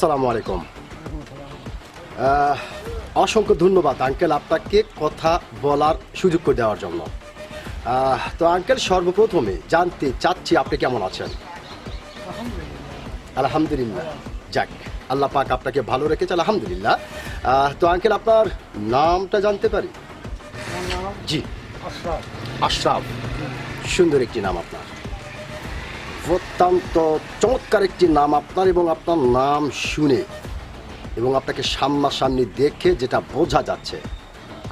আসসালামু আলাইকুম। অসংখ্য ধন্যবাদ আঙ্কেল আপনাকে কথা বলার সুযোগ করে দেওয়ার জন্য। তো আঙ্কেল, সর্বপ্রথমে জানতে চাচ্ছি আপনি কেমন আছেন? আলহামদুলিল্লাহ। যাক, আল্লাহ পাক আপনাকে ভালো রেখেছে, আলহামদুলিল্লাহ। তো আঙ্কেল, আপনার নামটা জানতে পারি? জি, আশরাফ। সুন্দর একটি নাম আপনার, অত্যন্ত চমৎকার একটি নাম আপনার। এবং আপনার নাম শুনে এবং আপনাকে সামনাসামনি দেখে যেটা বোঝা যাচ্ছে,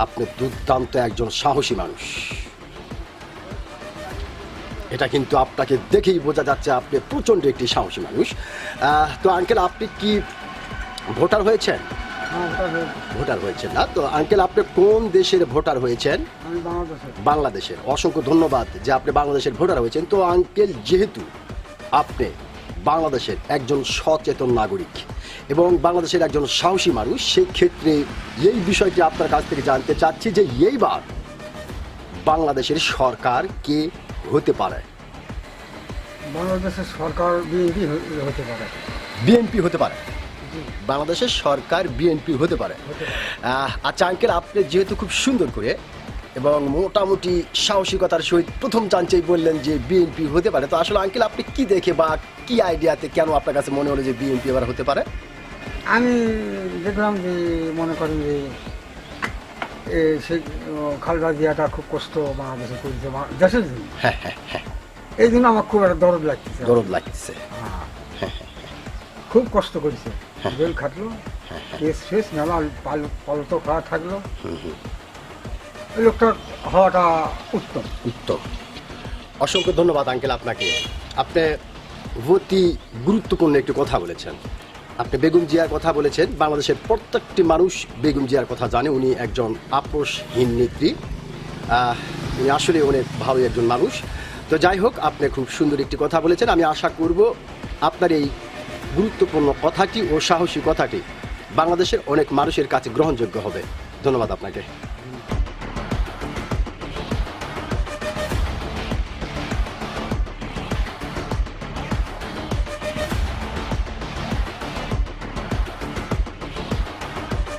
আপনি দুর্দান্ত একজন সাহসী মানুষ। এটা কিন্তু আপনাকে দেখেই বোঝা যাচ্ছে আপনি প্রচণ্ড একটি সাহসী মানুষ। তো আঙ্কেল, আপনি কি ভোটার হয়েছেন? ভোটার হয়েছেন না? তো আঙ্কেল, আপনি কোন দেশের ভোটার হয়েছেন? বাংলাদেশের। অসংখ্য ধন্যবাদ যে আপনি বাংলাদেশের ভোটার হয়েছেন। তো আঙ্কেল, যেহেতু আপনি বাংলাদেশের একজন সচেতন নাগরিক এবং বাংলাদেশের একজন সাহসী মানুষ, সেই ক্ষেত্রে এই বিষয়টি আপনার কাছ থেকে জানতে চাচ্ছি যে এইবার বাংলাদেশের সরকার কে হতে পারে? বাংলাদেশের সরকার বিএনপি হতে পারে। বিএনপি হতে পারে? বাংলাদেশের সরকার বিএনপি হতে পারে। আচ্ছা আঙ্কেল, আপনি যেহেতু খুব সুন্দর করে এবং মোটামুটি সাহসিকতার সহিত প্রথম চান্সেই বললেন যে বিএনপি হতে পারে, তো আসলে আঙ্কেল আপনি কি দেখে বা কি আইডিয়াতে কেন আপনার কাছে মনে হলো যে বিএনপি এবার হতে পারে? আমি দেখলাম যে মনে করেন যে সেই খালেদা জিয়াটা খুব কষ্ট বাংলাদেশে করেছে দেশের জন্য। হ্যাঁ হ্যাঁ হ্যাঁ, এই জন্য আমার খুব একটা দরদ লাগতেছে। গরম লাগতেছে। হ্যাঁ, খুব কষ্ট করেছে, জেল খাটলো, কেস শেষ মেলা পালতো খাওয়া থাকলো। এই লোকটার হওয়াটা উত্তম। উত্তম। অসংখ্য ধন্যবাদ আঙ্কেল আপনাকে। আপনি অতি গুরুত্বপূর্ণ একটি কথা বলেছেন। আপনি বেগম জিয়ার কথা বলেছেন। বাংলাদেশের প্রত্যেকটি মানুষ বেগম জিয়ার কথা জানে। উনি একজন আপোষহীন নেত্রী। উনি আসলে অনেক ভালো একজন মানুষ। তো যাই হোক, আপনি খুব সুন্দর একটি কথা বলেছেন। আমি আশা করব আপনার এই গুরুত্বপূর্ণ কথাটি ও সাহসী কথাটি বাংলাদেশের অনেক মানুষের কাছে গ্রহণযোগ্য হবে। ধন্যবাদ আপনাকে।